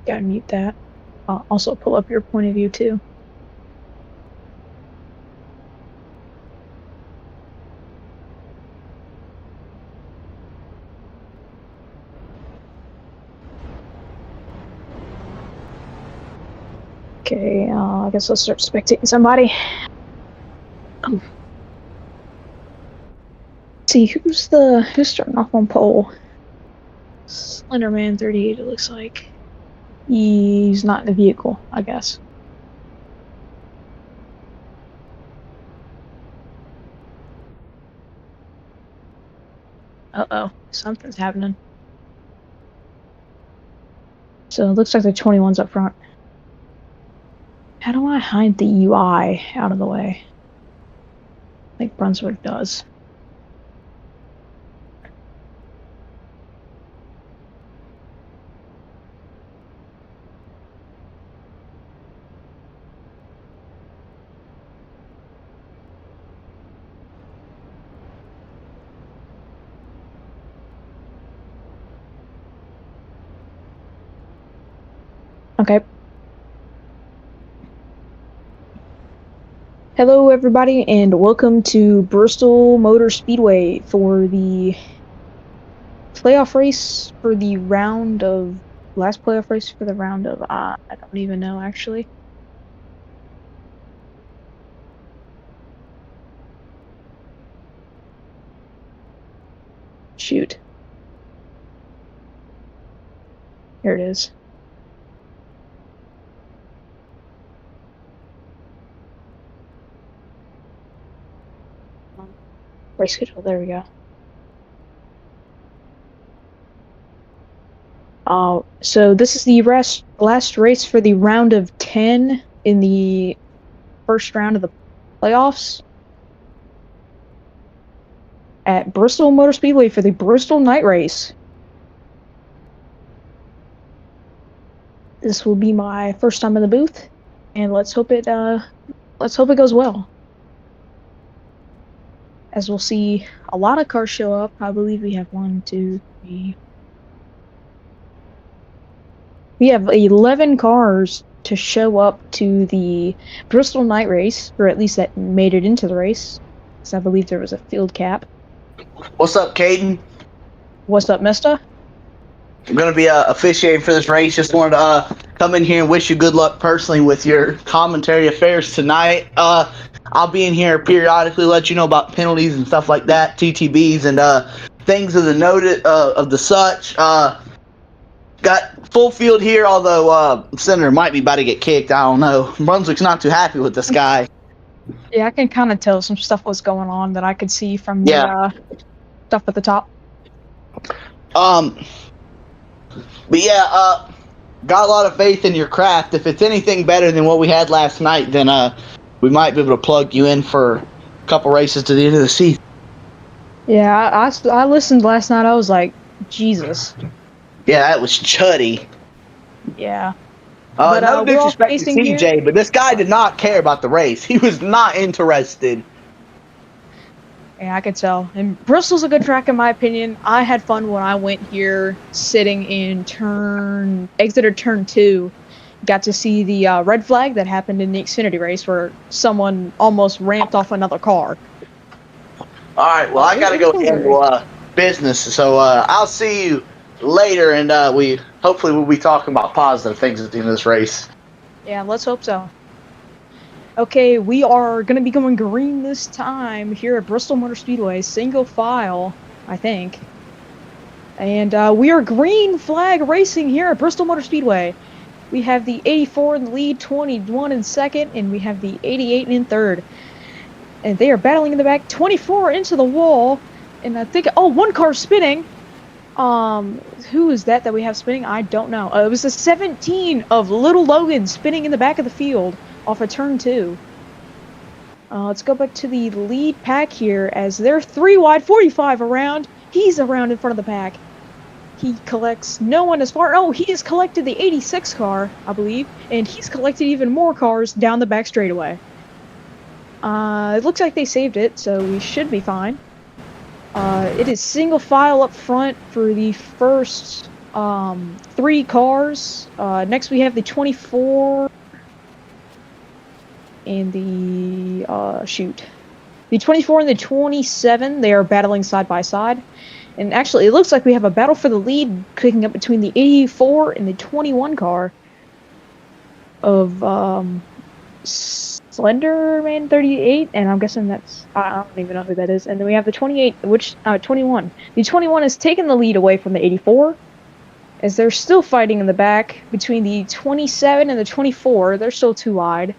Gotta mute that. Also pull up your point of view too. Okay, I guess I'll start spectating somebody. See who's starting off on pole. Slenderman 38. It looks like he's not in the vehicle, I guess. Uh-oh, something's happening. So it looks like the 21's up front. How do I hide the UI out of the way? Like Brunswick does. Okay. Hello everybody and welcome to Bristol Motor Speedway for the playoff race for the round of last playoff race for the round of I don't even know actually. Shoot. Here it is. Race schedule, there we go. So this is the last race for the round of 10 in the first round of the playoffs at Bristol Motor Speedway for the Bristol Night Race. This will be my first time in the booth, and let's hope it goes well. As we'll see a lot of cars show up. I believe we have 1, 2, 3. We have 11 cars to show up to the Bristol Night Race, or at least that made it into the race, because I believe there was a field cap. What's up, Caden? What's up, mister? I'm going to be officiating for this race. Just wanted to come in here and wish you good luck personally with your commentary affairs tonight. I'll be in here periodically, let you know about penalties and stuff like that, TTBs and things of the noted of the such. Got full field here, although Senator might be about to get kicked. I don't know. Brunswick's not too happy with this guy. Yeah, I can kind of tell some stuff was going on that I could see from the stuff at the top. But yeah, got a lot of faith in your craft. If it's anything better than what we had last night, then we might be able to plug you in for a couple races to the end of the season. Yeah, I listened last night. I was like, Jesus. Yeah, that was chuddy. Yeah. But, no disrespect to CJ, but this guy did not care about the race. He was not interested. Yeah, I could tell. And Bristol's a good track in my opinion. I had fun when I went here sitting in Exeter turn 2. Got to see the red flag that happened in the Xfinity race where someone almost ramped off another car. All right, well, I got to go handle business, so I'll see you later, and hopefully we'll be talking about positive things at the end of this race. Yeah, let's hope so. Okay, we are going to be going green this time here at Bristol Motor Speedway, single file, I think. And we are green flag racing here at Bristol Motor Speedway. We have the 84 in the lead, 21 in second, and we have the 88 in third. And they are battling in the back, 24 into the wall, and I think, one car's spinning. Who is that we have spinning? I don't know. It was the 17 of Little Logan spinning in the back of the field off of turn 2. Let's go back to the lead pack here as they're 3 wide, 45 around. He's around in front of the pack. He collects no one as far. Oh, he has collected the 86 car, I believe, and he's collected even more cars down the back straightaway. It looks like they saved it, so we should be fine. It is single file up front for the first 3 cars. Next we have the 24 and the the 24 and the 27. They are battling side by side. And actually, it looks like we have a battle for the lead kicking up between the 84 and the 21 car of Slenderman 38, and I'm guessing that's, I don't even know who that is. And then we have the 28, 21. The 21 has taken the lead away from the 84, as they're still fighting in the back between the 27 and the 24. They're still too wide.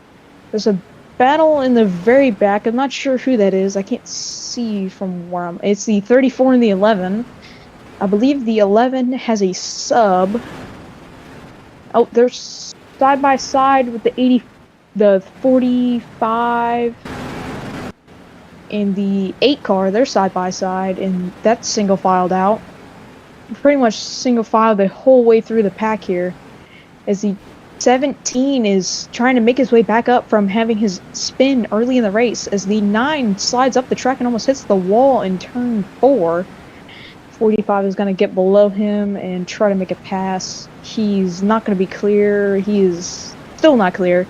There's a battle in the very back. I'm not sure who that is. I can't see from where I'm. It's the 34 and the 11. I believe the 11 has a sub. Oh, they're side by side with the 45 and the 8 car. They're side by side, and that's single filed out. Pretty much single filed the whole way through the pack here, as the 17 is trying to make his way back up from having his spin early in the race, as the 9 slides up the track and almost hits the wall in turn 4. 45 is going to get below him and try to make a pass. He's not going to be clear. He is still not clear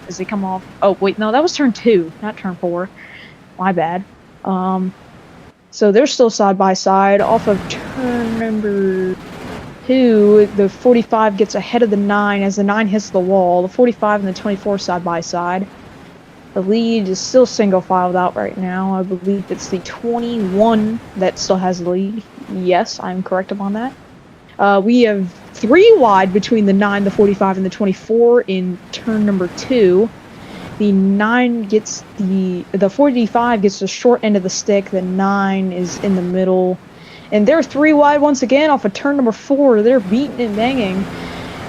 as they come off. Oh, wait, no, that was turn 2, not turn 4. My bad. So they're still side by side. Off of turn number 2, the 45 gets ahead of the 9 as the 9 hits the wall. The 45 and the 24 side by side. The lead is still single filed out right now. I believe it's the 21 that still has the lead. Yes, I'm correct upon that. We have 3 wide between the 9, the 45, and the 24 in turn number 2. The 9 gets the 45 gets the short end of the stick. The 9 is in the middle. And they're 3 wide once again off of turn number 4. They're beating and banging.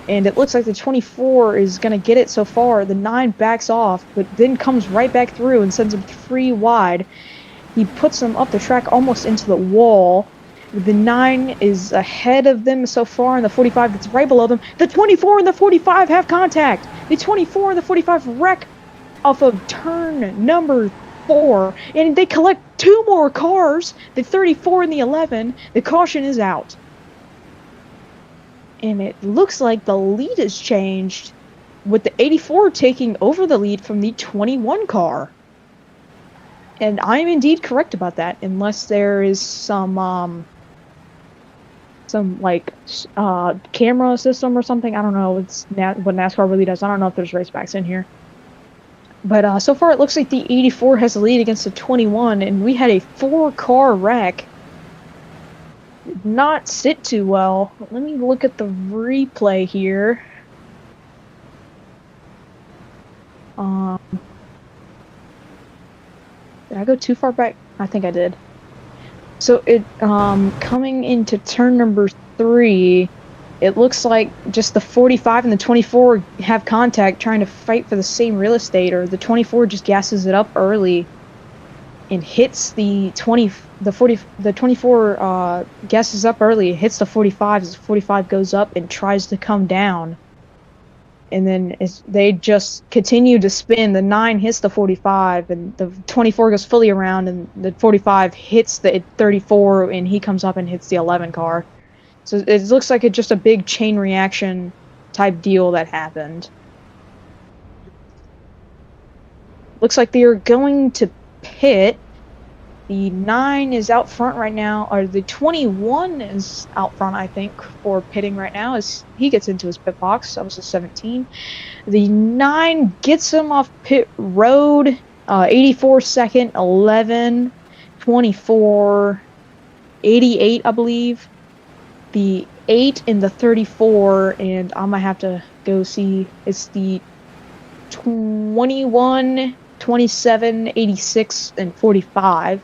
And it looks like the 24 is going to get it so far. The 9 backs off, but then comes right back through and sends him 3 wide. He puts them up the track almost into the wall. The 9 is ahead of them so far, and the 45 gets right below them. The 24 and the 45 have contact. The 24 and the 45 wreck off of turn number 4, and they collect 2 more cars. The 34 and the 11. The caution is out. And it looks like the lead has changed, with the 84 taking over the lead from the 21 car. And I am indeed correct about that, unless there is some like camera system or something. I don't know. It's what NASCAR really does. I don't know if there's racebacks in here. But so far it looks like the 84 has the lead against the 21, and we had a 4-car wreck. Did not sit too well. Let me look at the replay here. Did I go too far back? I think I did. So it coming into turn number 3, it looks like just the 45 and the 24 have contact, trying to fight for the same real estate, or the 24 just gasses it up early and hits the 24 gasses up early, hits the 45 as the 45 goes up and tries to come down. And then they just continue to spin. The 9 hits the 45, and the 24 goes fully around, and the 45 hits the 34, and he comes up and hits the 11 car. So it looks like it's just a big chain reaction type deal that happened. Looks like they are going to pit. The 9 is out front right now, or the 21 is out front, I think, for pitting right now as he gets into his pit box. That was a 17. The 9 gets him off pit road. 84 second, 11, 24, 88, I believe. The 8 and the 34, and I'm gonna have to go see. It's the 21, 27, 86, and 45.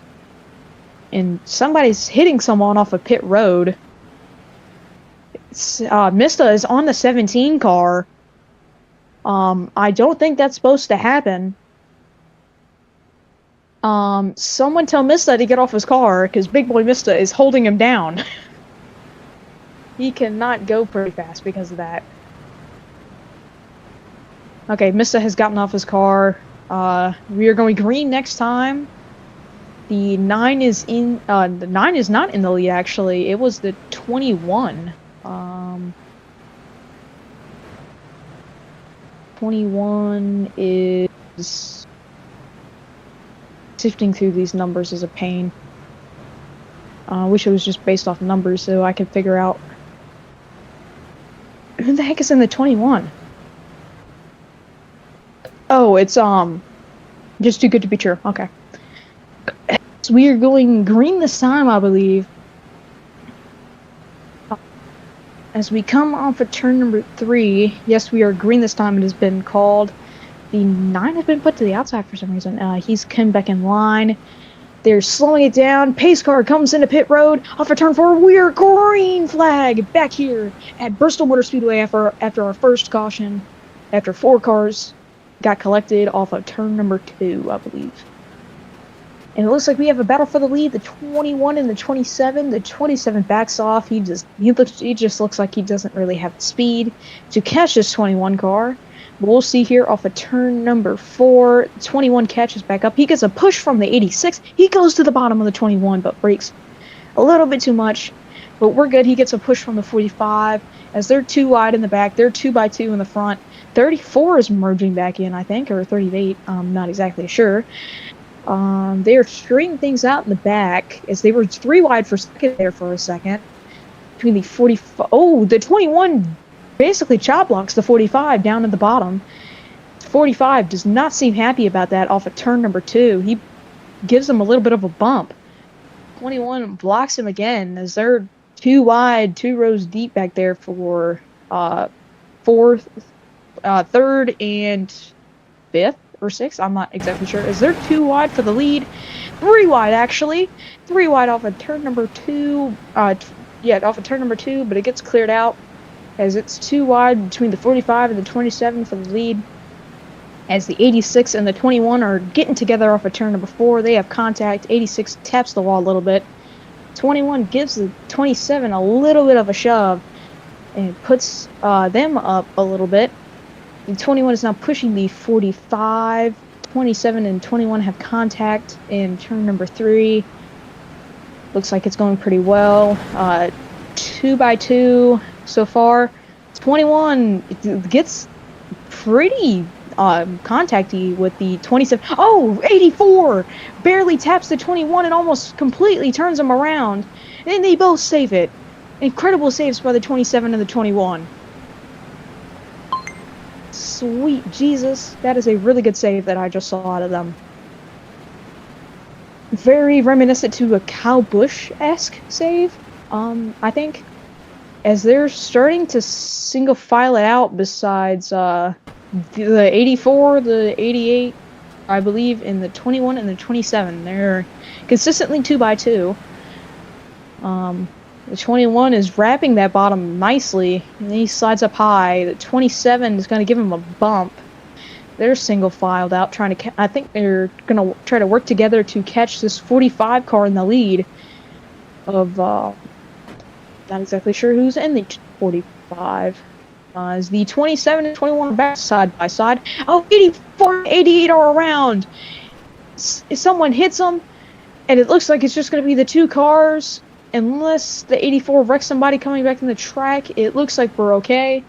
And somebody's hitting someone off a pit road. Mista is on the 17 car. I don't think that's supposed to happen. Someone tell Mista to get off his car, because Big Boy Mista is holding him down. He cannot go pretty fast because of that. Okay, Mista has gotten off his car. We are going green next time. The 9 is in. The 9 is not in the lead, actually. It was the 21 Um, 21 is sifting through these numbers is a pain. I wish it was just based off numbers so I could figure out who the heck is in the 21. Oh, it's just too good to be true. Okay. So we are going green this time, I believe. As we come off of turn number 3, yes, we are green this time. It has been called. The 9 has been put to the outside for some reason. He's come back in line. They're slowing it down. Pace car comes into pit road off of turn 4. We're green flag back here at Bristol Motor Speedway after our first caution. After 4 cars got collected off of turn number 2, I believe. And it looks like we have a battle for the lead. The 21 and the 27. The 27 backs off. He just looks like he doesn't really have the speed to catch this 21 car. But we'll see here off of turn number 4. 21 catches back up. He gets a push from the 86. He goes to the bottom of the 21, but brakes a little bit too much. But we're good. He gets a push from the 45. As they're 2 wide in the back, they're 2x2 in the front. 34 is merging back in, I think, or 38. I'm not exactly sure. They are straightening things out in the back as they were 3 wide for second there for a second. Between the 45. Oh, the 21 basically chop blocks the 45 down at the bottom. 45 does not seem happy about that off of turn number 2. He gives him a little bit of a bump. 21 blocks him again as they're 2 wide, 2 rows deep back there for fourth, third, and 5th or 6th. I'm not exactly sure. As they're 2 wide for the lead, 3 wide actually, 3 wide off of turn number 2. Off of turn number 2, but it gets cleared out as it's 2 wide between the 45 and the 27 for the lead. As the 86 and the 21 are getting together off of turn number 4, they have contact. 86 taps the wall a little bit. 21 gives the 27 a little bit of a shove and puts them up a little bit. The 21 is now pushing the 45. 27 and 21 have contact in turn number 3. Looks like it's going pretty well. 2x2 so far. 21 gets pretty contacty with the 27. Oh, 84 barely taps the 21 and almost completely turns him around. And they both save it. Incredible saves by the 27 and the 21. Sweet Jesus, that is a really good save that I just saw out of them. Very reminiscent to a Kyle Busch-esque save, I think. As they're starting to single file it out besides the 84, the 88, I believe, and the 21 and the 27. They're consistently 2x2. The 21 is wrapping that bottom nicely, and he slides up high. The 27 is going to give him a bump. They're single filed out, trying to. I think they're going to try to work together to catch this 45 car in the lead. Of not exactly sure who's in the 45. As the 27 and 21 are back side by side. Oh, 84 and 88 are around. Someone hits them, and it looks like it's just going to be the 2 cars. Unless the 84 wrecks somebody coming back in the track, it looks like we're okay.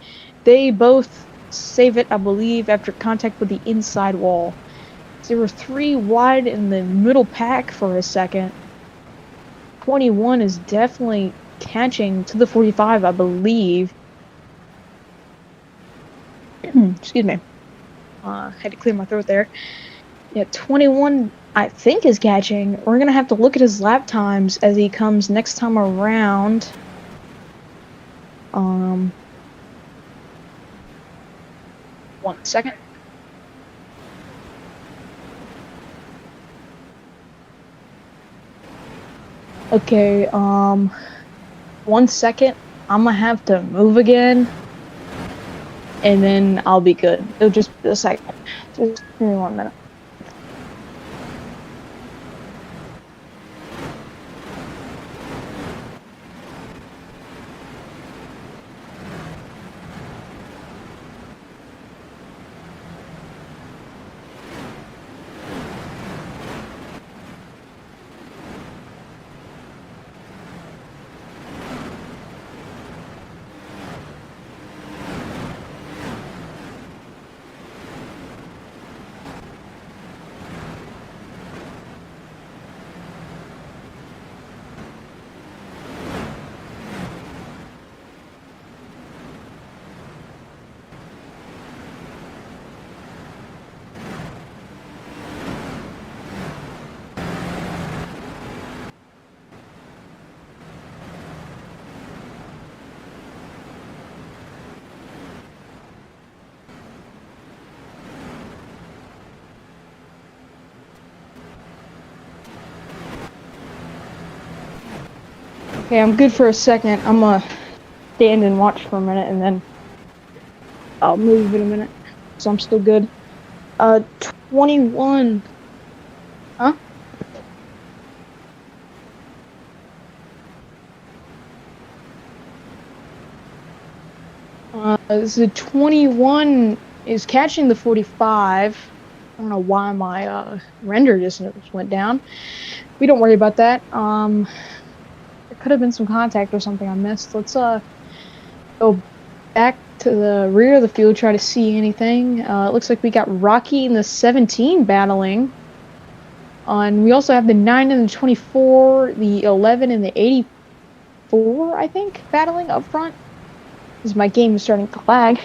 They both save it, I believe, after contact with the inside wall. So they were 3 wide in the middle pack for a second. 21 is definitely catching to the 45, I believe. Excuse me. Had to clear my throat there. Yeah, 21... I think is catching. We're going to have to look at his lap times as he comes next time around. 1 second. Okay, 1 second. I'm going to have to move again. And then I'll be good. It'll just be a second. Just give me 1 minute. Okay, I'm good for a second. I'm gonna stand and watch for a minute, and then I'll move in a minute. So I'm still good. 21. Huh? So 21 is catching the 45. I don't know why my render distance went down. We don't worry about that. There could have been some contact or something I missed. Let's go back to the rear of the field, try to see anything. It looks like we got Rocky and the 17 battling. And we also have the 9 and the 24, the 11 and the 84, I think, battling up front. Because my game is starting to lag.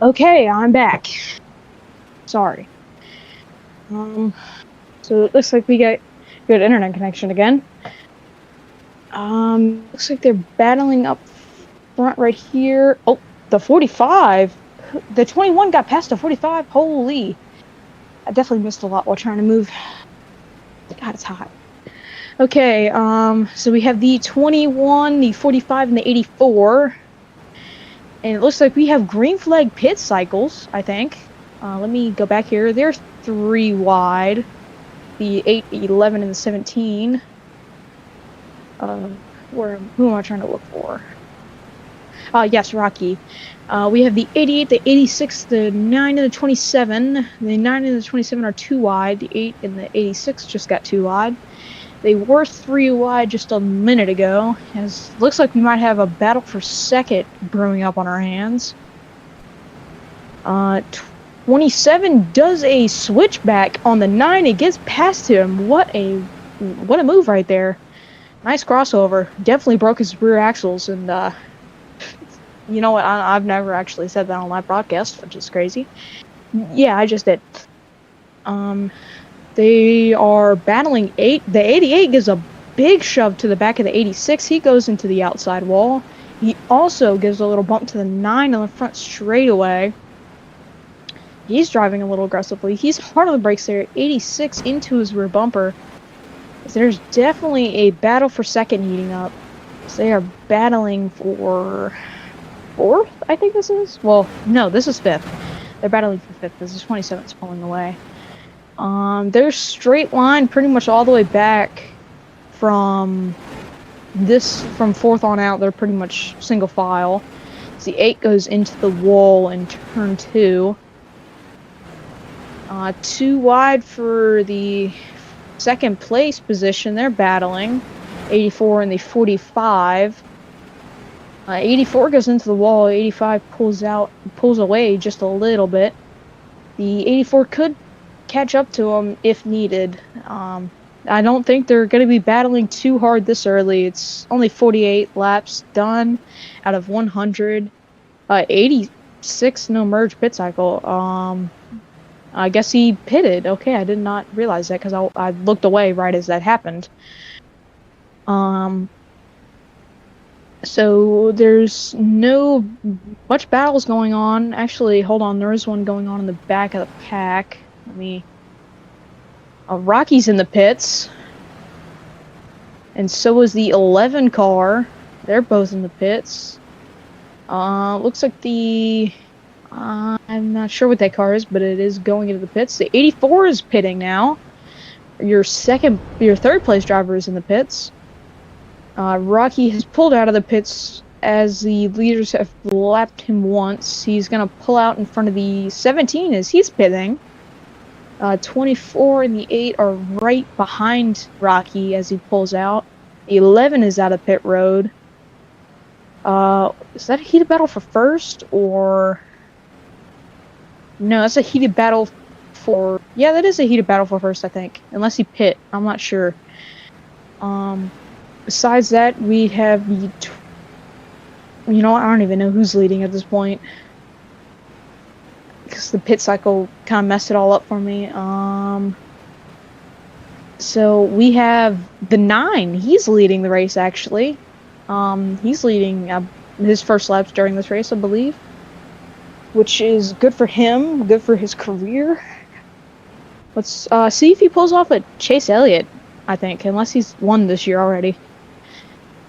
Okay, I'm back. Sorry. So it looks like we got good internet connection again. Looks like they're battling up front right here. Oh, the 45. The 21 got past the 45. Holy. I definitely missed a lot while trying to move. God, it's hot. Okay, so we have the 21, the 45, and the 84. And it looks like we have green flag pit cycles, I think. Let me go back here. They're 3 wide. The 8, 11, and the 17. Who am I trying to look for? Yes, Rocky. We have the 88, the 86, the 9, and the 27. The 9 and the 27 are 2 wide. The 8 and the 86 just got 2 wide. They were 3 wide just a minute ago. And it looks like we might have a battle for second brewing up on our hands. 27 does a switchback on the 9. It gets past him. What a move right there. Nice crossover. Definitely broke his rear axles. And you know what? I've never actually said that on live broadcast, which is crazy. Yeah, I just did. They are battling 8. The 88 gives a big shove to the back of the 86. He goes into the outside wall. He also gives a little bump to the 9 on the front straightaway. He's driving a little aggressively. He's hard on the brakes there. 86 into his rear bumper. So there's definitely a battle for second heating up. So they are battling for 4th, I think this is. Well, no, this is 5th. They're battling for 5th. This is 27's pulling away. There's straight line pretty much all the way back from fourth on out. They're pretty much single file. The 8 goes into the wall in turn 2. Too wide for the second place position. They're battling 84 and the 45. 84 goes into the wall. 85 pulls away just a little bit. The 84 could catch up to him if needed. I don't think they're going to be battling too hard this early. It's only 48 laps done out of 100. 86 no merge pit cycle. I guess he pitted. Okay, I did not realize that because I looked away right as that happened. So there's no much battles going on. Actually, hold on, there is one going on in the back of the pack. Let me... Rocky's in the pits. And so is the 11 car. They're both in the pits. Looks like the... I'm not sure what that car is, but it is going into the pits. The 84 is pitting now. Your third place driver is in the pits. Rocky has pulled out of the pits as the leaders have lapped him once. He's going to pull out in front of the 17 as he's pitting. 24 and the 8 are right behind Rocky as he pulls out. The 11 is out of pit road. Is that a heated battle for first, or... No, that's a heated battle for... Yeah, that is a heated battle for first, I think. Unless he pit. I'm not sure. Besides that, we have the... You know what? I don't even know who's leading at this point. Because the pit cycle kind of messed it all up for me. So we have the 9. He's leading the race, actually. He's leading his first laps during this race, I believe. Which is good for him, good for his career. Let's see if he pulls off a Chase Elliott, I think. Unless he's won this year already.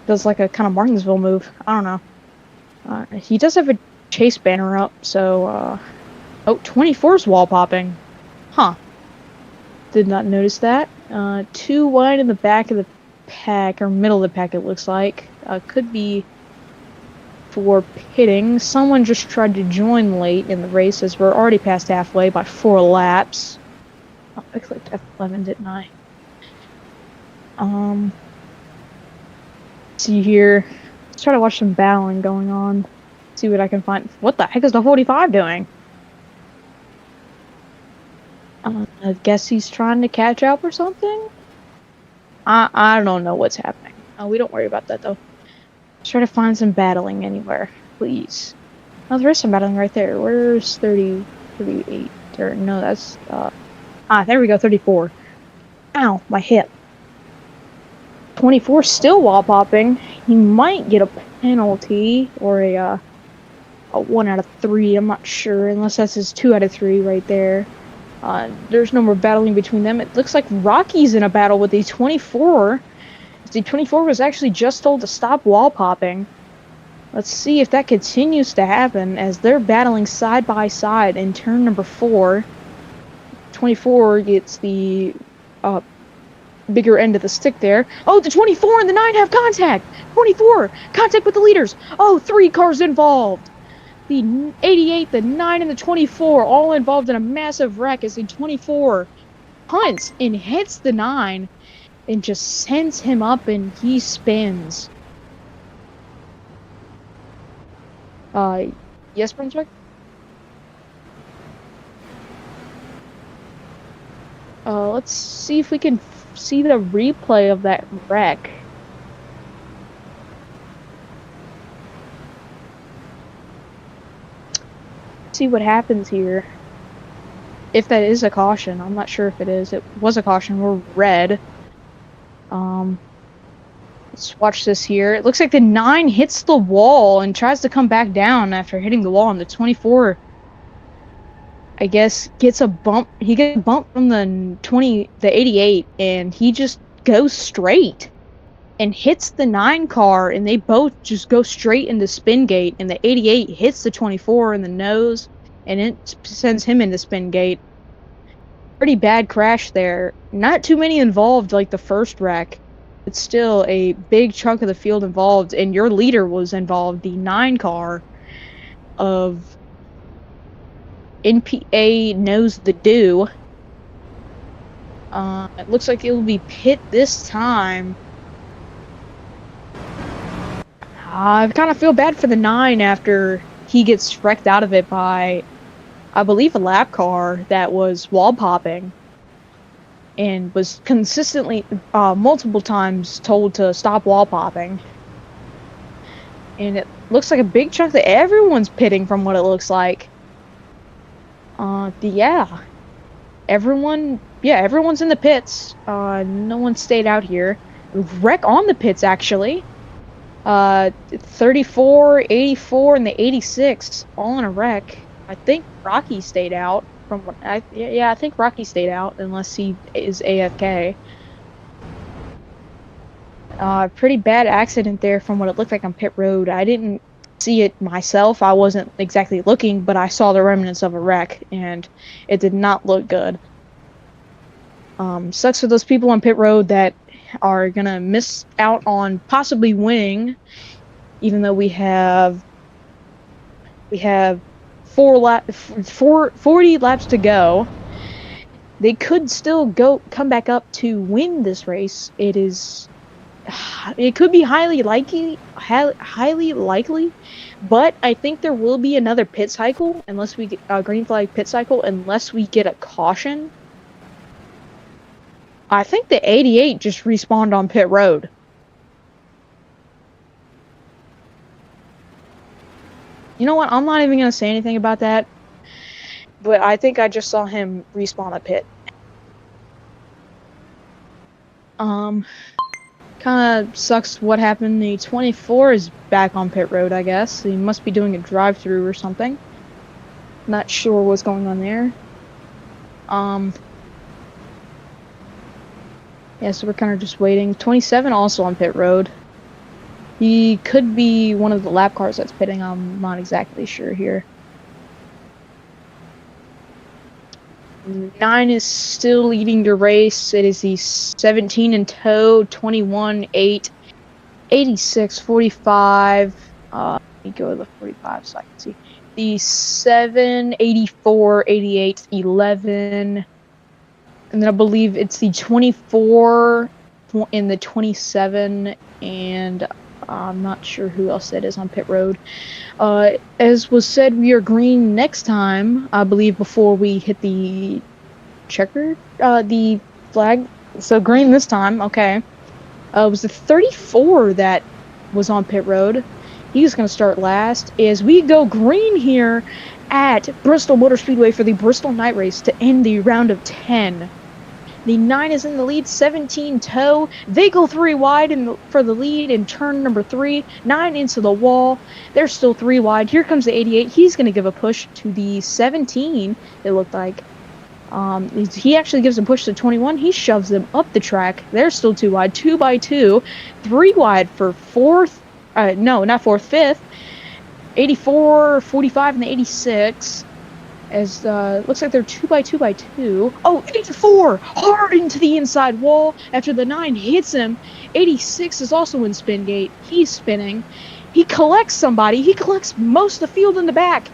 Does like a kind of Martinsville move. I don't know. He does have a Chase banner up, so... Oh, 24's wall popping. Huh. Did not notice that. Too wide in the back of the pack, or middle of the pack it looks like. Could be for pitting. Someone just tried to join late in the race as we're already past halfway by 4 laps. Oh, I clicked F11, didn't I? See here. Let's try to watch some battling going on. See what I can find. What the heck is the 45 doing? I guess he's trying to catch up or something? I don't know what's happening. We don't worry about that, though. Let's try to find some battling anywhere, please. Oh, there is some battling right there. Where's 30, 38? Or, no, that's... there we go, 34. Ow, my hip. 24 still wall popping. He might get a penalty, or a 1 out of 3, I'm not sure, unless that's his 2 out of 3 right there. There's no more battling between them. It looks like Rocky's in a battle with the 24. The 24 was actually just told to stop wall popping. Let's see if that continues to happen as they're battling side by side in turn number 4. 24 gets the bigger end of the stick there. Oh, the 24 and the 9 have contact! 24! Contact with the leaders! Oh, 3 cars involved! The 88, the 9, and the 24 all involved in a massive wreck as the 24 hunts and hits the 9 and just sends him up and he spins. Yes, Brunswick? Let's see if we can see the replay of that wreck. See what happens here. If that is a caution. I'm not sure if it is. It was a caution. We're red. Let's watch this here. It looks like the 9 hits the wall and tries to come back down after hitting the wall, and the 24, I guess, gets a bump. He gets a bump from the 88, and he just goes straight and hits the 9 car, and they both just go straight into spin gate, and the 88 hits the 24 in the nose, and it sends him into spin gate. pretty bad crash there. Not too many involved like the first wreck. It's still a big chunk of the field involved, and your leader was involved, the 9 car of NPA Knows the Do. It looks like it will be pit this time. I kind of feel bad for the 9 after he gets wrecked out of it by, I believe, a lap car that was wall popping and was consistently, multiple times told to stop wall popping. And it looks like a big chunk that everyone's pitting from what it looks like. Yeah. Everyone's in the pits. No one stayed out here. Wreck on the pits, actually. 34, 84, and the 86, all in a wreck. I think Rocky stayed out. I think Rocky stayed out, unless he is AFK. Pretty bad accident there from what it looked like on pit road. I didn't see it myself. I wasn't exactly looking, but I saw the remnants of a wreck, and it did not look good. Sucks for those people on pit road that are gonna miss out on possibly winning, even though we have 40 laps to go. They could still come back up to win this race. It could be highly likely, but I think there will be another pit cycle unless we get a green flag pit cycle, unless we get a caution. I think the 88 just respawned on pit road. You know what? I'm not even going to say anything about that. But I think I just saw him respawn at pit. Kind of sucks what happened. The 24 is back on pit road, I guess. He must be doing a drive-through or something. Not sure what's going on there. Yeah, so we're kind of just waiting. 27 also on pit road. He could be one of the lap cars that's pitting. I'm not exactly sure here. 9 is still leading the race. It is the 17 in tow, 21, 8, 86, 45. Let me go to the 45 so I can see. The 7, 84, 88, 11. And then I believe it's the 24 and the 27, and I'm not sure who else that is on pit road. As was said, we are green next time, I believe, before we hit the checker, the flag. So green this time, okay. It was the 34 that was on pit road. He's going to start last as we go green here at Bristol Motor Speedway for the Bristol Night Race to end the round of 10. The 9 is in the lead, 17 tow. They go 3 wide for the lead in turn number 3. 9 into the wall. They're still 3 wide. Here comes the 88. He's going to give a push to the 17, it looked like. He actually gives a push to 21. He shoves them up the track. They're still 2 wide. 2 by 2. 3 wide for 4th. No, not 4th, 5th. 84, 45, and the 86. As looks like they're 2 by 2 by 2. Oh, 84 hard into the inside wall after the 9 hits him. 86 is also in spin gate. He's spinning. He collects somebody. He collects most of the field in the back.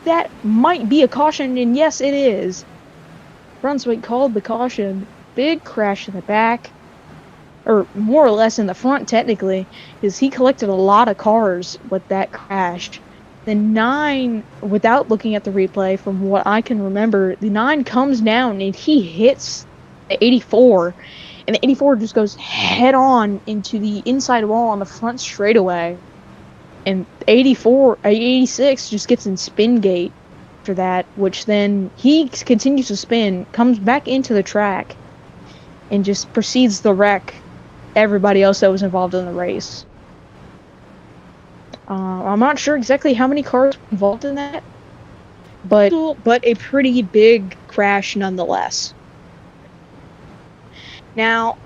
That might be a caution, and yes, it is. Brunswick called the caution. Big crash in the back, or more or less in the front technically, because he collected a lot of cars with that crash. The 9, without looking at the replay, from what I can remember, the 9 comes down and he hits the 84. And the 84 just goes head on into the inside wall on the front straightaway. And 86 just gets in spin gate after that, which then he continues to spin, comes back into the track, and just proceeds to wreck everybody else that was involved in the race. I'm not sure exactly how many cars were involved in that, but a pretty big crash nonetheless. Now,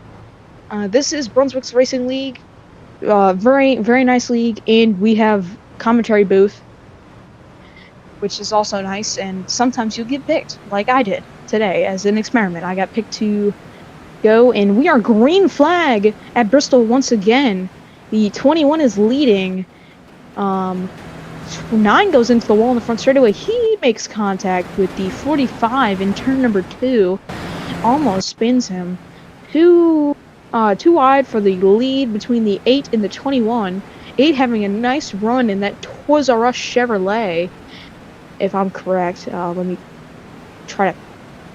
this is Brunswick's Racing League, very, very nice league, and we have commentary booth, which is also nice, and sometimes you'll get picked, like I did. today as an experiment. I got picked to go, and we are green flag at Bristol once again. The 21 is leading. 9 goes into the wall in the front straightaway. He makes contact with the 45 in turn number 2. Almost spins him. Too wide for the lead between the 8 and the 21. 8 having a nice run in that Toys R Us Chevrolet, if I'm correct. Let me try to...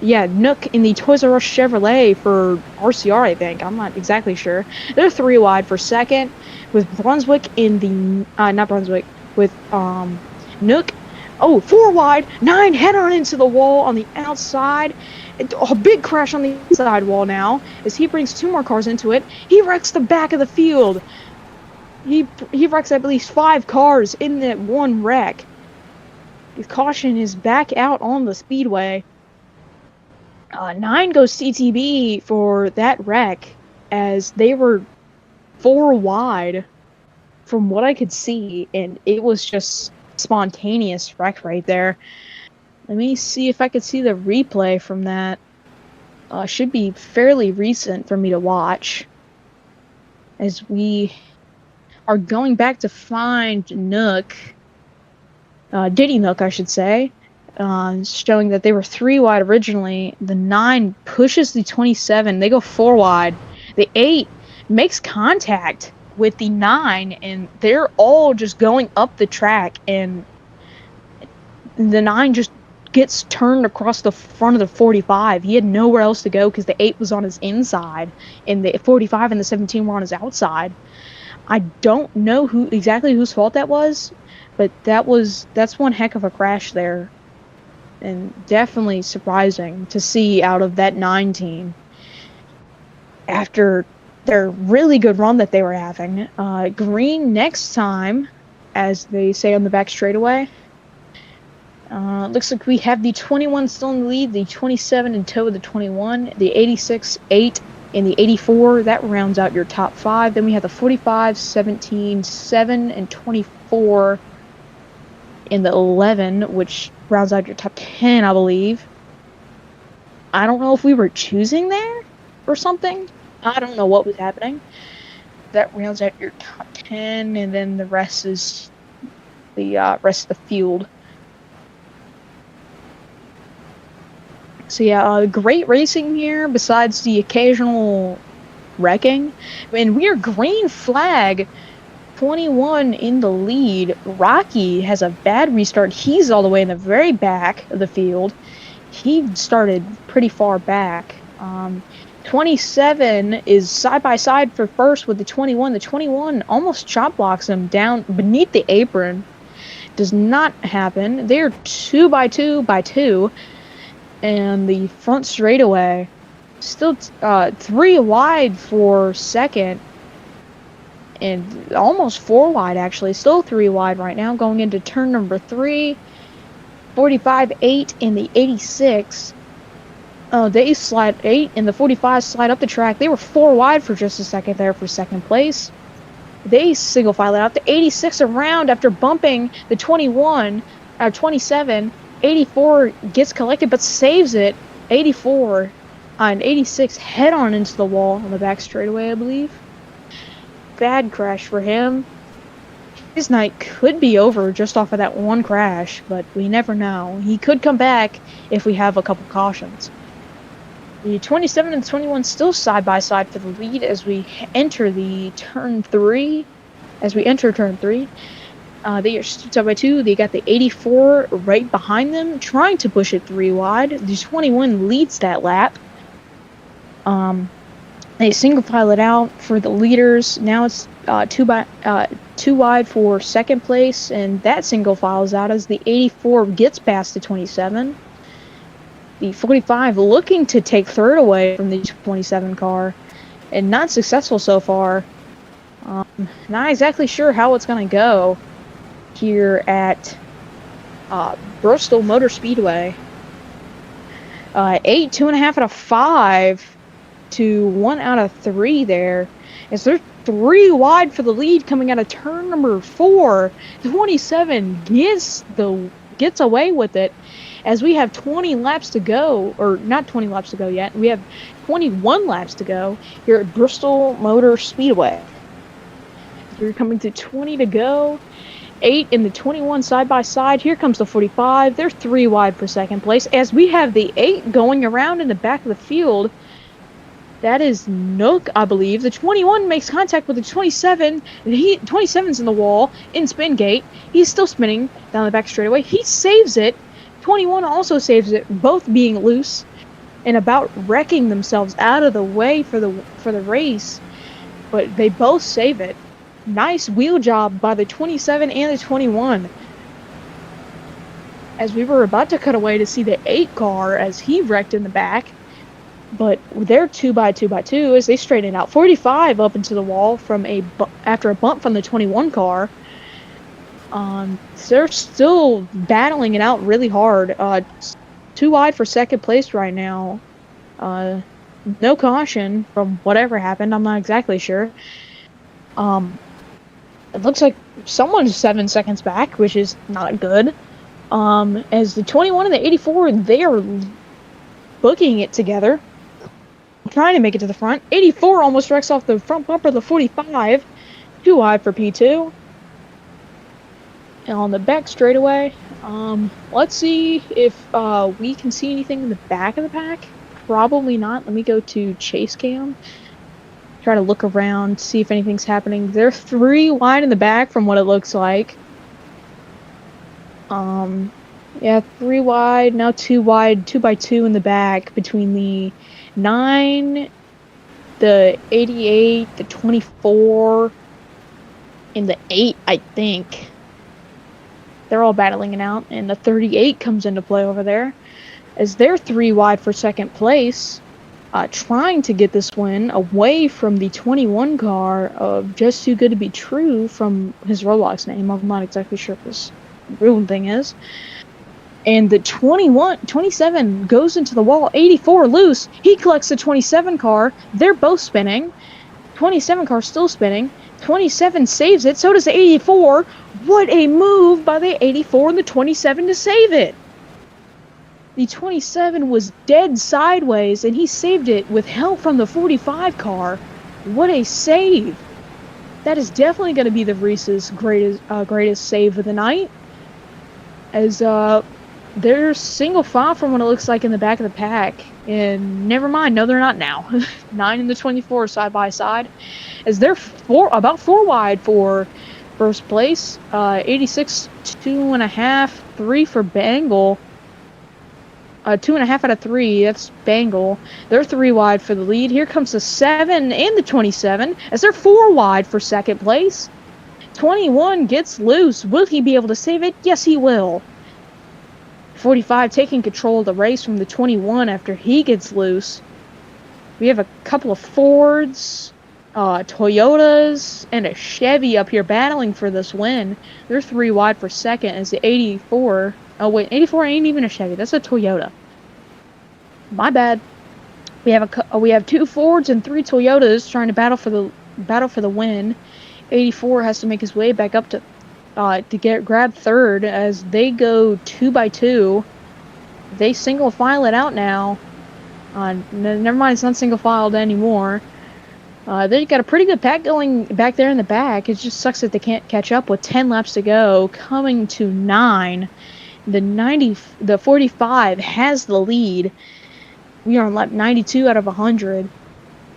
Yeah, Nook in the Toys R Us Chevrolet for RCR, I think. I'm not exactly sure. They're 3 wide for second, with Brunswick in the... not Brunswick, with Nook. Oh, 4 wide. 9 head on into the wall on the outside. A big crash on the inside wall now, as he brings 2 more cars into it. He wrecks the back of the field. He wrecks at least 5 cars in that one wreck. His caution is back out on the speedway. 9 goes CTB for that wreck, as they were 4 wide from what I could see, and it was just spontaneous wreck right there. Let me see if I could see the replay from that. Should be fairly recent for me to watch, as we are going back to find Nook. Diddy Nook, I should say. Showing that they were 3 wide originally. The 9 pushes the 27. They go 4 wide. The 8 makes contact with the 9, and they're all just going up the track, and the 9 just gets turned across the front of the 45. He had nowhere else to go because the 8 was on his inside, and the 45 and the 17 were on his outside. I don't know exactly whose fault that was, but that's one heck of a crash there, and definitely surprising to see out of that 9 team after their really good run that they were having. Green next time, as they say on the back straightaway. Looks like we have the 21 still in the lead, the 27 in tow of the 21, the 86, 8, and the 84. That rounds out your top 5. Then we have the 45, 17, 7, and 24 in the 11, which rounds out your top 10, I believe. I don't know if we were choosing there or something. I don't know what was happening. That rounds out your top 10, and then the rest is the rest of the field. So yeah, great racing here, besides the occasional wrecking. And we are green flag, 21 in the lead. Rocky has a bad restart. He's all the way in the very back of the field. He started pretty far back. 27 is side by side for first with the 21. The 21 almost chop blocks him down beneath the apron. Does not happen. They're 2 by 2 by 2. And the front straightaway still 3 wide for second, and almost 4 wide actually. Still 3 wide right now going into turn number 3. 45, 8, and the 86. They slide 8 and the 45 slide up the track. They were 4 wide for just a second there for second place. They single file it out. The 86 around after bumping the 21 or 27. 84 gets collected but saves it. 84 and 86 head on into the wall on the back straightaway, I believe. Bad crash for him. His night could be over just off of that one crash, but we never know. He could come back if we have a couple cautions. The 27 and 21 still side by side for the lead as we enter the turn 3. They are side by 2. They got the 84 right behind them, trying to push it 3 wide. The 21 leads that lap. They single file it out for the leaders. Now it's 2 wide for second place, and that single files out as the 84 gets past the 27. The 45 looking to take third away from the 27 car, and not successful so far. Not exactly sure how it's going to go here at Bristol Motor Speedway. 8, 2.5 out of 5 to 1 out of 3 there. As they're 3 wide for the lead coming out of turn number 4. 27 gets away with it as we have 20 laps to go, or not 20 laps to go yet. We have 21 laps to go here at Bristol Motor Speedway. We're coming to 20 to go. 8 in the 21 side by side. Here comes the 45. They're 3 wide for second place. As we have the 8 going around in the back of the field. That is Nook, I believe. The 21 makes contact with the 27. 27's in the wall in spin gate. He's still spinning down the back straightaway. He saves it. 21 also saves it, both being loose and about wrecking themselves out of the way for the race. But they both save it. Nice wheel job by the 27 and the 21. As we were about to cut away to see the 8 car as he wrecked in the back. But they're 2x2x2 as they straighten it out. 45 up into the wall from after a bump from the 21 car. They're still battling it out really hard. 2 wide for second place right now. No caution from whatever happened. I'm not exactly sure. It looks like someone's 7 seconds back, which is not good. As the 21 and the 84, they are booking it together. Trying to make it to the front. 84 almost wrecks off the front bumper of the 45. 2 wide for P2. And on the back straightaway, let's see if we can see anything in the back of the pack. Probably not. Let me go to Chase Cam. Try to look around, see if anything's happening. They're 3 wide in the back from what it looks like. Yeah, 3 wide, now 2 wide, 2x2 in the back between the 9, the 88, the 24, and the 8, I think. They're all battling it out, and the 38 comes into play over there. As they're 3 wide for second place, trying to get this win away from the 21 car of Just Too Good to Be True from his Roblox name. I'm not exactly sure what this real thing is. And the 27 goes into the wall. 84 loose. He collects the 27 car. They're both spinning. 27 car still spinning. 27 saves it. So does the 84. What a move by the 84 and the 27 to save it. The 27 was dead sideways, and he saved it with help from the 45 car. What a save. That is definitely going to be the Reese's greatest save of the night. As they're single file from what it looks like in the back of the pack. And never mind, no they're not now. 9 and the 24 side by side. As they're about 4 wide for first place. 86, 2.5, 3 for Bangle. 2.5 out of 3, that's Bangle. They're 3 wide for the lead. Here comes the 7 and the 27 as they're 4 wide for second place. 21 gets loose. Will he be able to save it? Yes, he will. 45 taking control of the race from the 21 after he gets loose. We have a couple of Fords, Toyotas, and a Chevy up here battling for this win. They're 3 wide for second as the 84. Oh wait, 84 ain't even a Chevy. That's a Toyota. My bad. We have 2 Fords and 3 Toyotas trying to battle for the win. 84 has to make his way back up to grab third as they go 2x2. They single file it out now. Never mind, it's not single filed anymore. They got a pretty good pack going back there in the back. It just sucks that they can't catch up with 10 laps to go. Coming to 9. The 45 has the lead. We are on lap 92 out of 100.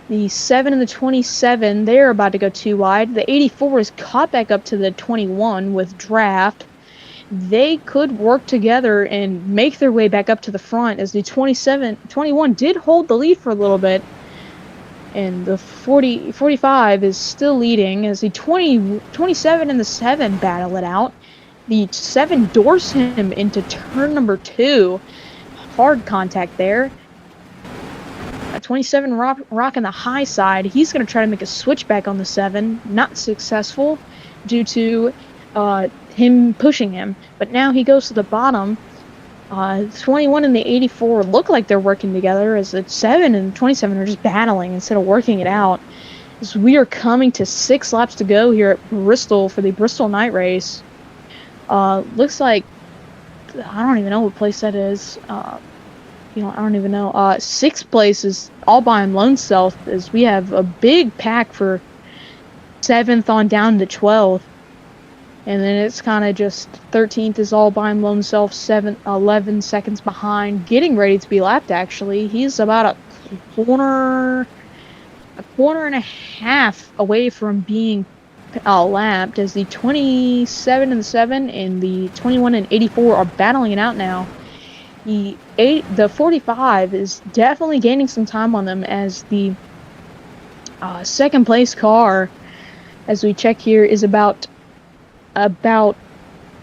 The 7 and the 27, they're about to go 2 wide. The 84 is caught back up to the 21 with draft. They could work together and make their way back up to the front as the 21 did hold the lead for a little bit. And the 45 is still leading as the 27 and the 7 battle it out. The 7 doors him into turn number 2. Hard contact there. 27 rocking the high side. He's going to try to make a switchback on the 7. Not successful due to him pushing him. But now he goes to the bottom. 21 and the 84 look like they're working together as the 7 and 27 are just battling instead of working it out. As we are coming to 6 laps to go here at Bristol for the Bristol night race. Looks like I don't even know what place that is. You know, I don't even know. 6th place is all by him lone self, as we have a big pack for 7th on down to 12th. And then it's kind of just 13th is all by him lone self, 11 seconds behind, getting ready to be lapped, actually. He's about a corner and a half away from being lapped, as the 27 and 7 and the 21 and 84 are battling it out now. The 45 is definitely gaining some time on them, as the 2nd place car, as we check here, is about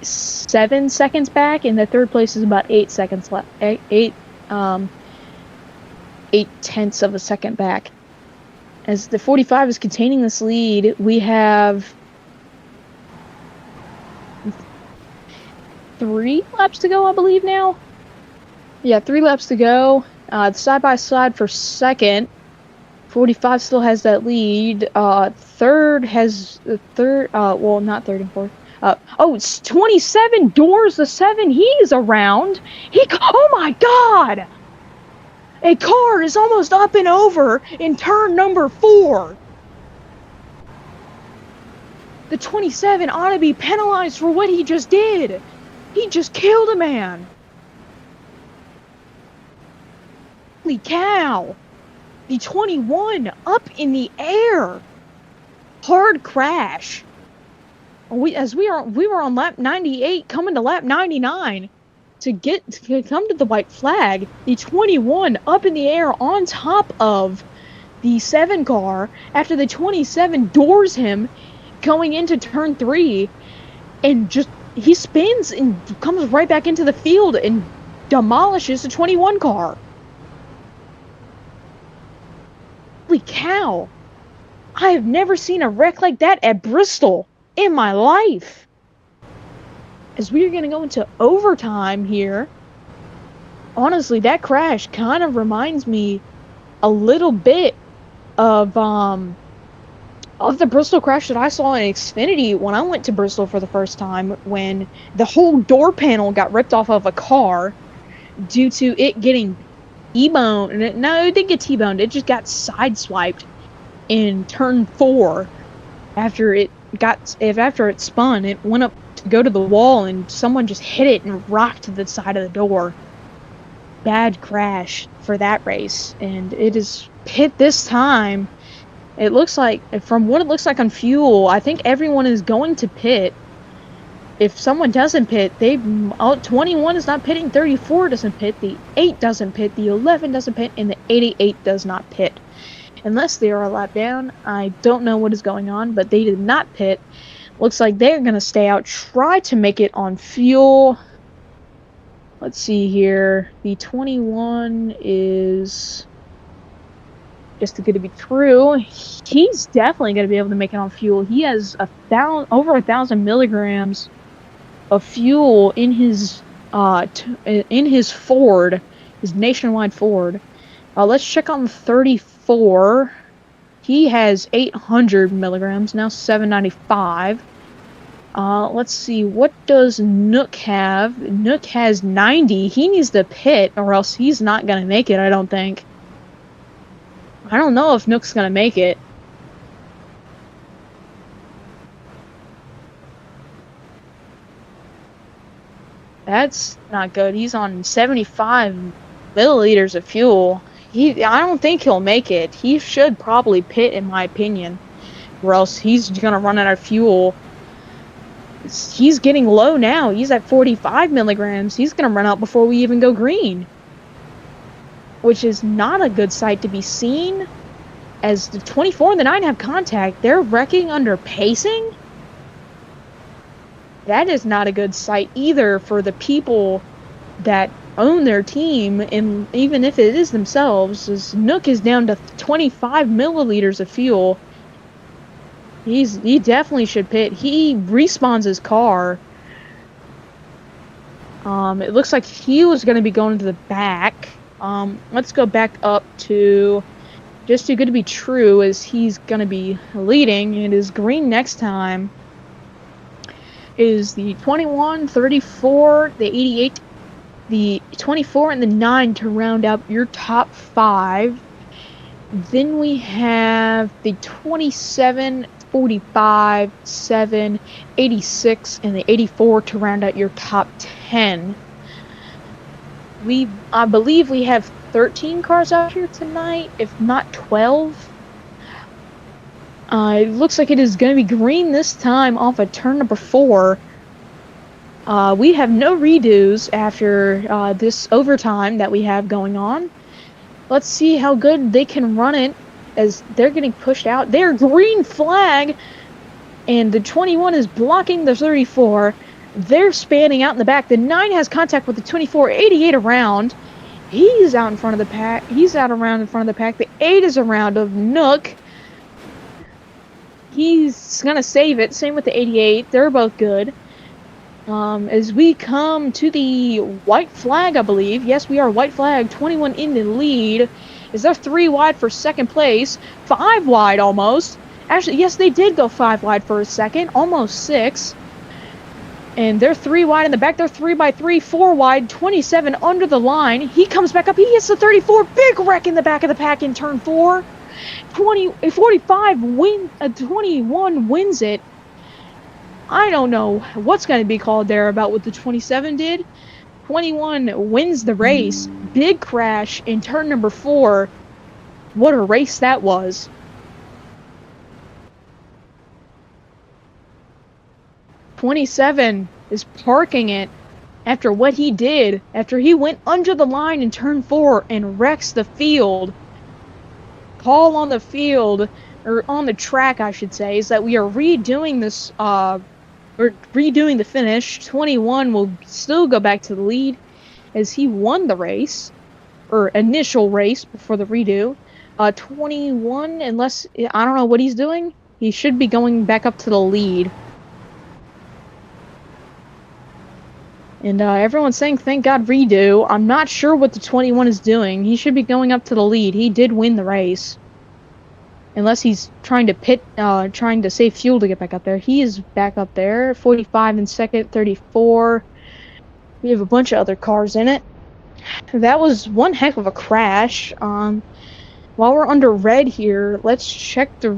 7 seconds back, and the 3rd place is about 8 seconds left. 8/10 of a second back. As the 45 is containing this lead, we have 3 laps to go, I believe now. Yeah, 3 laps to go. Side by side for 2nd. 45 still has that lead. 3rd has the 3rd. Well, not 3rd and 4th. It's 27 doors the 7. He's around. Oh my God! A car is almost up and over in turn number 4. The 27 ought to be penalized for what he just did. He just killed a man. Holy cow! The 21 up in the air. Hard crash. We were on lap 98, coming to lap 99 to come to the white flag. The 21 up in the air on top of the 7 car after the 27 doors him going into turn 3, and just he spins and comes right back into the field and demolishes the 21 car. Holy cow! I have never seen a wreck like that at Bristol in my life. As we are going to go into overtime here, honestly, that crash kind of reminds me a little bit of the Bristol crash that I saw in Xfinity when I went to Bristol for the first time, when the whole door panel got ripped off of a car due to it getting T-boned. No, it didn't get T-boned. It just got sideswiped in turn 4 after it spun. It went up to go to the wall, and someone just hit it and rocked to the side of the door. Bad crash for that race, and it is pit this time. It looks like, from what it looks like on fuel, I think everyone is going to pit. If someone doesn't pit, 21 is not pitting, 34 doesn't pit, the 8 doesn't pit, the 11 doesn't pit, and the 88 does not pit. Unless they are a lap down, I don't know what is going on, but they did not pit. Looks like they're going to stay out, try to make it on fuel. Let's see here. The 21 is just going to be true. He's definitely going to be able to make it on fuel. He has over 1,000 milligrams of fuel in his Ford, his nationwide Ford. Let's check on the 34. He has 800 milligrams, now 795. Let's see, what does Nook have? Nook has 90. He needs to pit, or else he's not going to make it, I don't think. I don't know if Nook's going to make it. That's not good. He's on 75 milliliters of fuel. I don't think he'll make it. He should probably pit, in my opinion, or else he's going to run out of fuel. He's getting low now. He's at 45 milligrams. He's going to run out before we even go green, which is not a good sight to be seen, as the 24 and the 9 have contact. They're wrecking under pacing. That is not a good sight either for the people that own their team, and even if it is themselves, as Nook is down to 25 milliliters of fuel. He definitely should pit. He respawns his car. It looks like he was going to be going to the back. Let's go back up to just too good to be true, as he's going to be leading. It is green next time. is the 21, 34, the 88, the 24, and the 9 to round out your top 5. Then we have the 27, 45, 7, 86, and the 84 to round out your top 10. I believe we have 13 cars out here tonight, if not 12. It looks like it is going to be green this time off of turn number 4. We have no redos after this overtime that we have going on. Let's see how good they can run it as they're getting pushed out. They're green flag, and the 21 is blocking the 34. They're spanning out in the back. The 9 has contact with the 24, 88 around. He's out in front of the pack. He's out around in front of the pack. The 8 is around of Nook. He's going to save it. Same with the 88. They're both good. As we come to the white flag, I believe. Yes, we are white flag. 21 in the lead. Is there 3 wide for second place? 5 wide almost. Actually, yes, they did go 5 wide for a second. Almost 6. And they're 3 wide in the back. They're 3 by 3, 4 wide, 27 under the line. He comes back up. He hits the 34. Big wreck in the back of the pack in turn 4. 45 21 wins it. I don't know what's going to be called there about what the 27 did. 21 wins the race. Big crash in turn number 4. What a race that was. 27 is parking it after what he did, after he went under the line in turn 4 and wrecks the field. Call on the field, or on the track, I should say, is that we are redoing this, we're redoing the finish. 21 will still go back to the lead as he won the race, or initial race before the redo. 21, unless, I don't know what he's doing, he should be going back up to the lead. And everyone's saying, thank God, redo. I'm not sure what the 21 is doing. He should be going up to the lead. He did win the race. Unless he's trying to save fuel to get back up there. He is back up there. 45 in second, 34. We have a bunch of other cars in it. That was one heck of a crash. While we're under red here, let's check the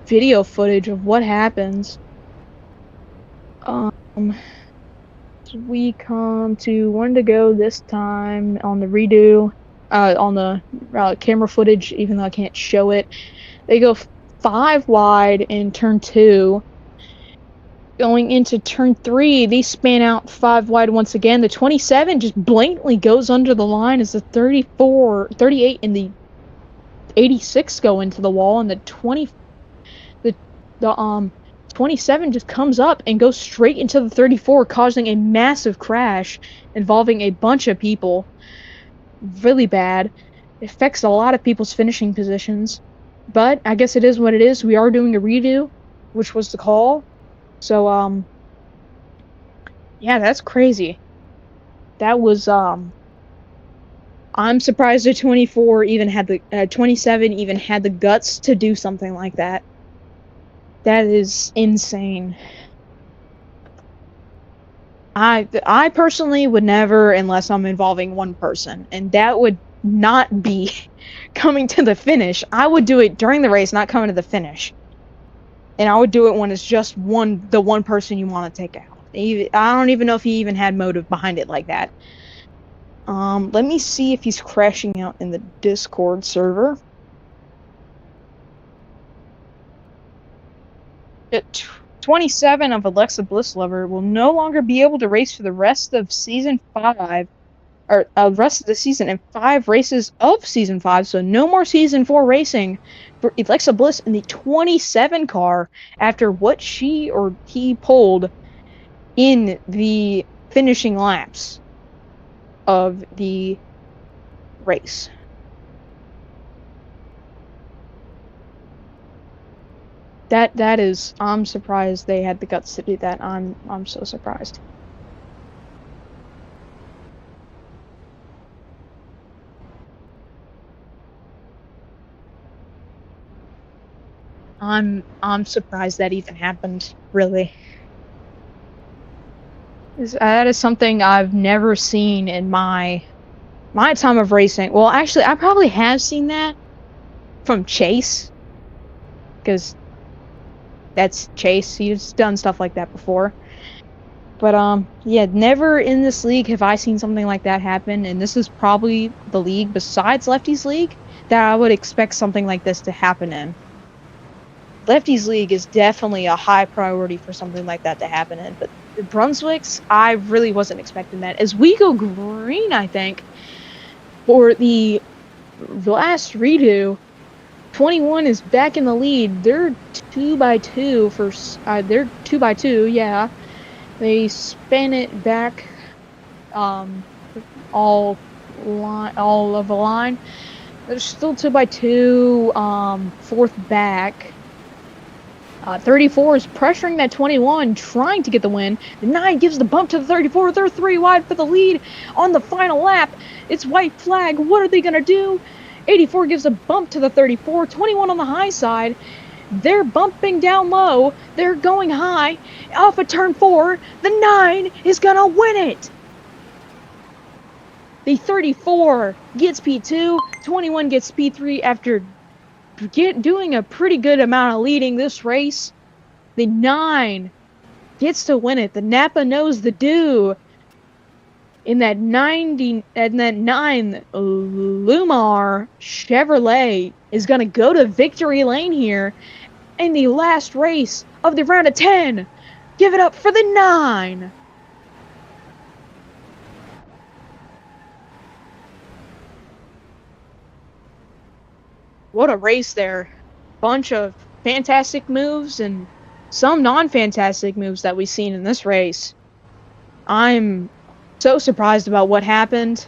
video footage of what happens. We come to 1 to go this time on the redo, on the camera footage, even though I can't show it. They go 5 wide in turn 2. Going into turn 3, they span out 5 wide once again. The 27 just blatantly goes under the line as the 34, 38, and the 86 go into the wall, and the 27 just comes up and goes straight into the 34, causing a massive crash involving a bunch of people. Really bad. It affects a lot of people's finishing positions. But I guess it is what it is. We are doing a redo, which was the call. So, yeah, that's crazy. That was, I'm surprised the 27 even had the guts to do something like that. That is insane. I personally would never, unless I'm involving one person, and that would not be coming to the finish. I would do it during the race, not coming to the finish. And I would do it when it's just the one person you want to take out. I don't even know if he even had motive behind it like that. Let me see if he's crashing out in the Discord server. 27 of Alexa Blisslover will no longer be able to race for the rest of season 5, or rest of the season, and 5 races of season 5. So no more season 4 racing for Alexa Bliss in the 27 car after what she or he pulled in the finishing laps of the race. That is, I'm surprised they had the guts to do that. I'm so surprised. I'm surprised that even happened, really. That is something I've never seen in my time of racing. Well, actually, I probably have seen that from Chase, because that's Chase. He's done stuff like that before. But yeah, never in this league have I seen something like that happen, and this is probably the league besides Lefty's League that I would expect something like this to happen in. Lefty's League is definitely a high priority for something like that to happen in, but Brunswick's, I really wasn't expecting that. As we go green, I think, for the last redo, 21 is back in the lead. They're 2x2 for they're 2x2, yeah. They spin it back all of the line. They're still 2x2, fourth back. 34 is pressuring that 21, trying to get the win. The 9 gives the bump to the 34. They're 3 wide for the lead on the final lap. It's white flag. What are they going to do? 84 gives a bump to the 34. 21 on the high side. They're bumping down low. They're going high. Off of turn 4. The 9 is going to win it. The 34 gets P2. 21 gets P3 after doing a pretty good amount of leading this race. The 9 gets to win it. The Napa knows the do. In that 9 Lumar Chevrolet is going to go to victory lane here in the last race of the round of 10. Give it up for the 9. What a race there. Bunch of fantastic moves and some non-fantastic moves that we've seen in this race. I'm so surprised about what happened,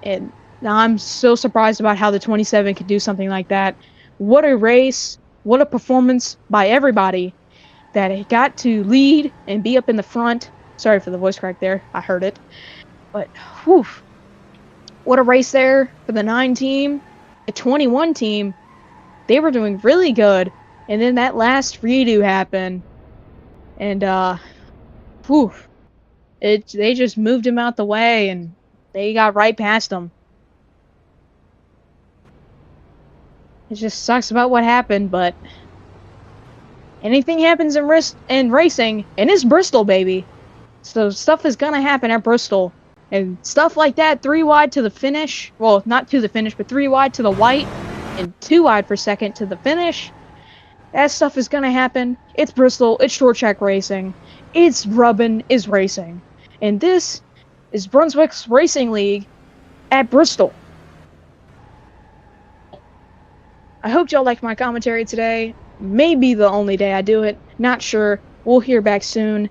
and I'm so surprised about how the 27 could do something like that. What a race, what a performance by everybody that got to lead and be up in the front. Sorry for the voice crack there, I heard it. But, whew, what a race there for the 9 team. The 21 team, they were doing really good, and then that last redo happened, and whew, they just moved him out the way, and they got right past him. It just sucks about what happened, but anything happens in racing, and it's Bristol, baby. So stuff is gonna happen at Bristol, and stuff like that. 3 wide to the finish. Well, not to the finish, but 3 wide to the white, and 2 wide for second to the finish. That stuff is gonna happen. It's Bristol. It's short track racing. It's rubbin' is racing, and this is Brunswick's Racing League at Bristol. I hope y'all liked my commentary today. Maybe the only day I do it. Not sure. We'll hear back soon.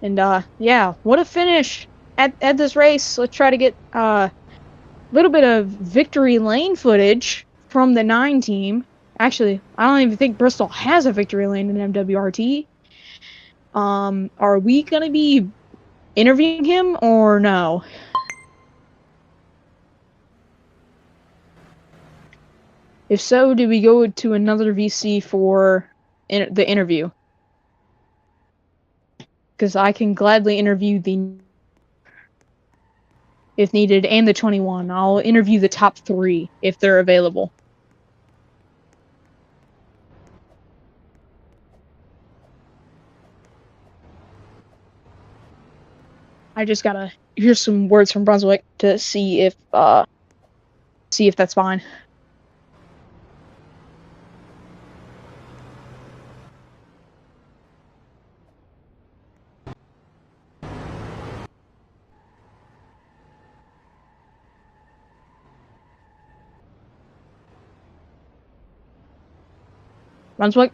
And yeah, what a finish at this race. Let's try to get a little bit of victory lane footage from the 9 team. Actually, I don't even think Bristol has a victory lane in MWRT. Are we gonna be interviewing him or no? If so, do we go to another VC for the interview? Because I can gladly interview if needed, and the 21. I'll interview the top 3 if they're available. I just gotta hear some words from Brunswick to see if that's fine. Brunswick?